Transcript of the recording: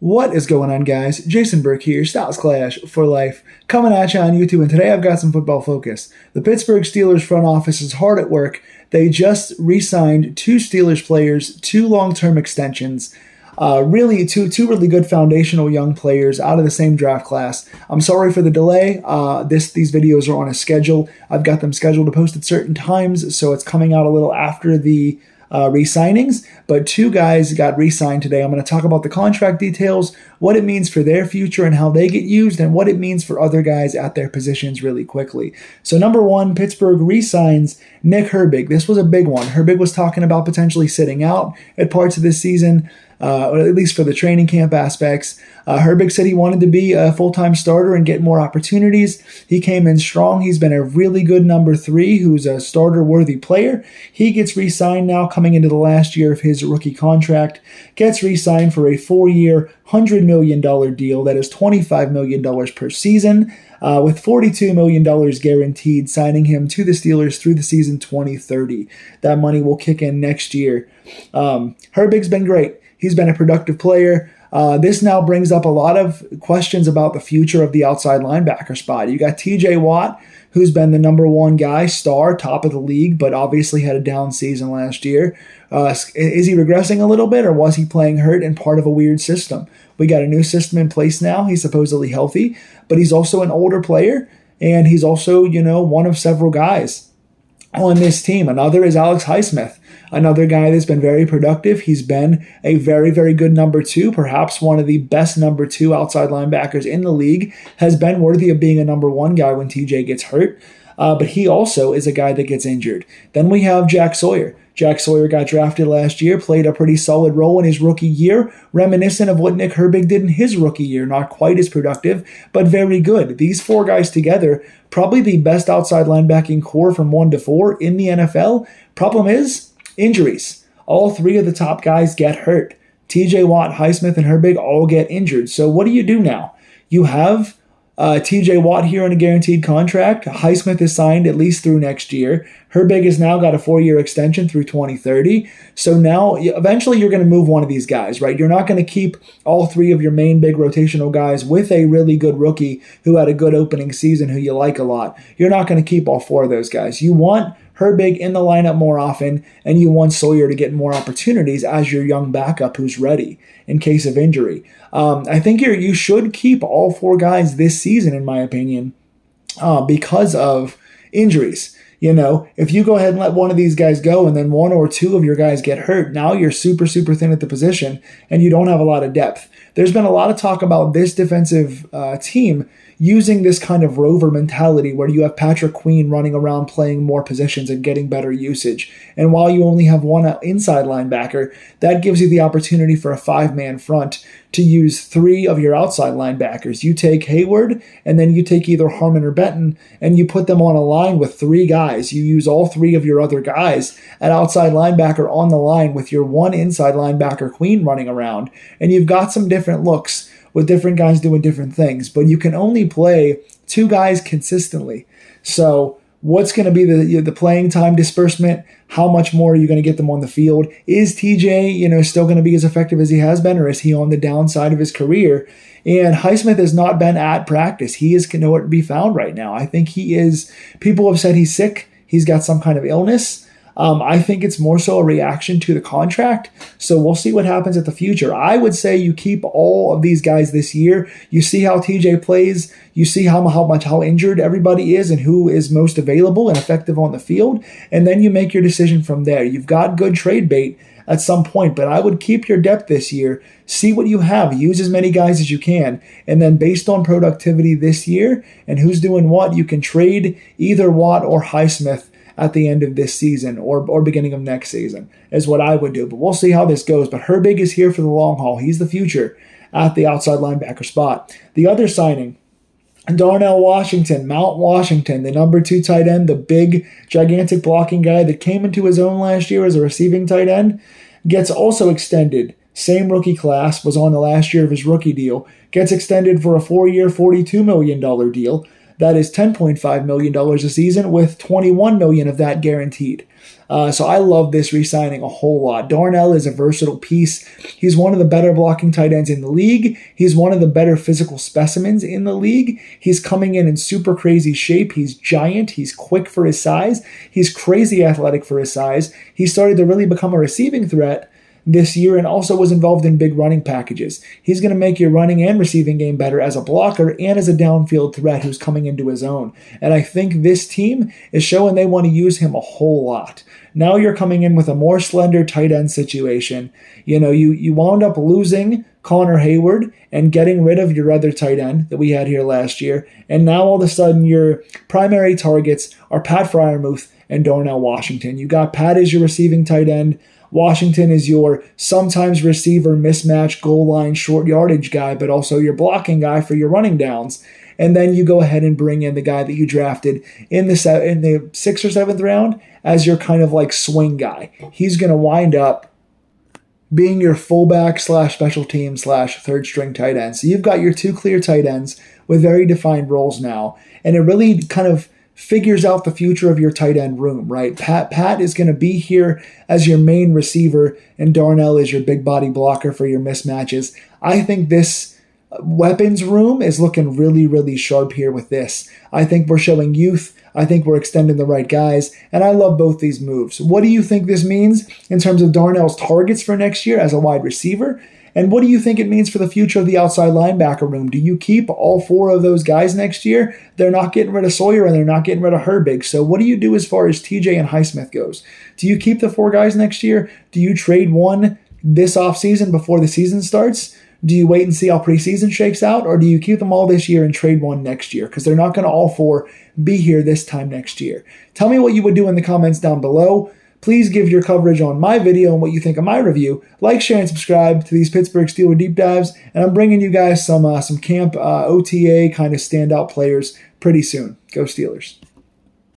What is going on, guys? Jason Burke here, Styles Clash for Life, coming at you on YouTube, and today I've got some football focus. The Pittsburgh Steelers front office is hard at work. They just re-signed two Steelers players, two long-term extensions, really two really good foundational young players out of the same draft class. I'm sorry for the delay. These videos are on a schedule. I've got them scheduled to post at certain times, so it's coming out a little after the re-signings, but two guys got re-signed today. I'm going to talk about the contract details, what it means for their future and how they get used, and what it means for other guys at their positions really quickly. So number one, Pittsburgh re-signs Nick Herbig. This was a big one. Herbig was talking about potentially sitting out at parts of this season, or at least for the training camp aspects. Herbig said he wanted to be a full-time starter and get more opportunities. He came in strong. He's been a really good number three who's a starter-worthy player. He gets re-signed now coming into the last year of his rookie contract. Gets re-signed for a 4-year, $100 million deal. That is $25 million per season, with $42 million guaranteed, signing him to the Steelers through the season 2030. That money will kick in next year. Herbig's been great. He's been a productive player. This now brings up a lot of questions about the future of the outside linebacker spot. You got TJ Watt, who's been the number one guy, star, top of the league, but obviously had a down season last year. Is he regressing a little bit, or was he playing hurt and part of a weird system? We got a new system in place now. He's supposedly healthy, but he's also an older player, and he's also, one of several guys on this team. Another is Alex Highsmith, another guy that's been very productive. He's been a very, very good number two, perhaps one of the best number two outside linebackers in the league, has been worthy of being a number one guy when TJ gets hurt. But he also is a guy that gets injured. Then we have Jack Sawyer. Jack Sawyer got drafted last year, played a pretty solid role in his rookie year, reminiscent of what Nick Herbig did in his rookie year. Not quite as productive, but very good. These four guys together, probably the best outside linebacking core from 1 to 4 in the NFL. Problem is, injuries. All three of the top guys get hurt. TJ Watt, Highsmith, and Herbig all get injured. So what do you do now? You have TJ Watt here on a guaranteed contract. Highsmith is signed at least through next year. Herbig has now got a 4-year extension through 2030. So now, eventually, you're going to move one of these guys, right? You're not going to keep all three of your main big rotational guys with a really good rookie who had a good opening season who you like a lot. You're not going to keep all four of those guys. You want Herbig in the lineup more often, and you want Sawyer to get more opportunities as your young backup who's ready in case of injury. I think you should keep all four guys this season, in my opinion, because of injuries. If you go ahead and let one of these guys go and then one or two of your guys get hurt, now you're super, super thin at the position and you don't have a lot of depth. There's been a lot of talk about this defensive team using this kind of rover mentality where you have Patrick Queen running around playing more positions and getting better usage. And while you only have one inside linebacker, that gives you the opportunity for a 5-man front to use 3 of your outside linebackers. You take Hayward, and then you take either Harmon or Benton, and you put them on a line with 3 guys. You use all 3 of your other guys at outside linebacker on the line with your one inside linebacker Queen running around. And you've got some different looks with different guys doing different things, but you can only play 2 guys consistently. So what's going to be the playing time disbursement? How much more are you going to get them on the field? Is TJ, still going to be as effective as he has been, or is he on the downside of his career? And Highsmith has not been at practice. He is nowhere to be found right now. I think he is. People have said he's sick. He's got some kind of illness. I think it's more so a reaction to the contract. So we'll see what happens at the future. I would say you keep all of these guys this year. You see how TJ plays. You see how injured everybody is and who is most available and effective on the field. And then you make your decision from there. You've got good trade bait at some point, but I would keep your depth this year. See what you have. Use as many guys as you can. And then based on productivity this year and who's doing what, you can trade either Watt or Highsmith at the end of this season or beginning of next season is what I would do. But we'll see how this goes. But Herbig is here for the long haul. He's the future at the outside linebacker spot. The other signing, Darnell Washington, Mount Washington, the number 2 tight end, the big, gigantic blocking guy that came into his own last year as a receiving tight end, gets also extended. Same rookie class, was on the last year of his rookie deal, gets extended for a 4-year, $42 million deal. that is $10.5 million a season, with $21 million of that guaranteed. So I love this re-signing a whole lot. Darnell is a versatile piece. He's one of the better blocking tight ends in the league. He's one of the better physical specimens in the league. He's coming in super crazy shape. He's giant. He's quick for his size. He's crazy athletic for his size. He started to really become a receiving threat this year and also was involved in big running packages. He's going to make your running and receiving game better as a blocker and as a downfield threat who's coming into his own. And I think this team is showing they want to use him a whole lot. Now you're coming in with a more slender tight end situation. You wound up losing Connor Hayward and getting rid of your other tight end that we had here last year. And now all of a sudden your primary targets are Pat Freiermuth and Darnell Washington. You got Pat as your receiving tight end. Washington is your sometimes receiver mismatch goal line short yardage guy, but also your blocking guy for your running downs. And then you go ahead and bring in the guy that you drafted in the 6th or 7th round as your kind of like swing guy. He's going to wind up being your fullback / special team / third string tight end. So you've got your two clear tight ends with very defined roles now. And it really kind of figures out the future of your tight end room, right? Pat is going to be here as your main receiver, and Darnell is your big body blocker for your mismatches. I think this weapons room is looking really, really sharp here with this. I think we're showing youth. I think we're extending the right guys, and I love both these moves. What do you think this means in terms of Darnell's targets for next year as a wide receiver? And what do you think it means for the future of the outside linebacker room? Do you keep all 4 of those guys next year? They're not getting rid of Sawyer and they're not getting rid of Herbig. So what do you do as far as TJ and Highsmith goes? Do you keep the 4 guys next year? Do you trade one this offseason before the season starts? Do you wait and see how preseason shakes out? Or do you keep them all this year and trade one next year? Because they're not going to all 4 be here this time next year. Tell me what you would do in the comments down below. Please give your coverage on my video and what you think of my review. Like, share, and subscribe to these Pittsburgh Steelers deep dives. And I'm bringing you guys some camp OTA kind of standout players pretty soon. Go Steelers.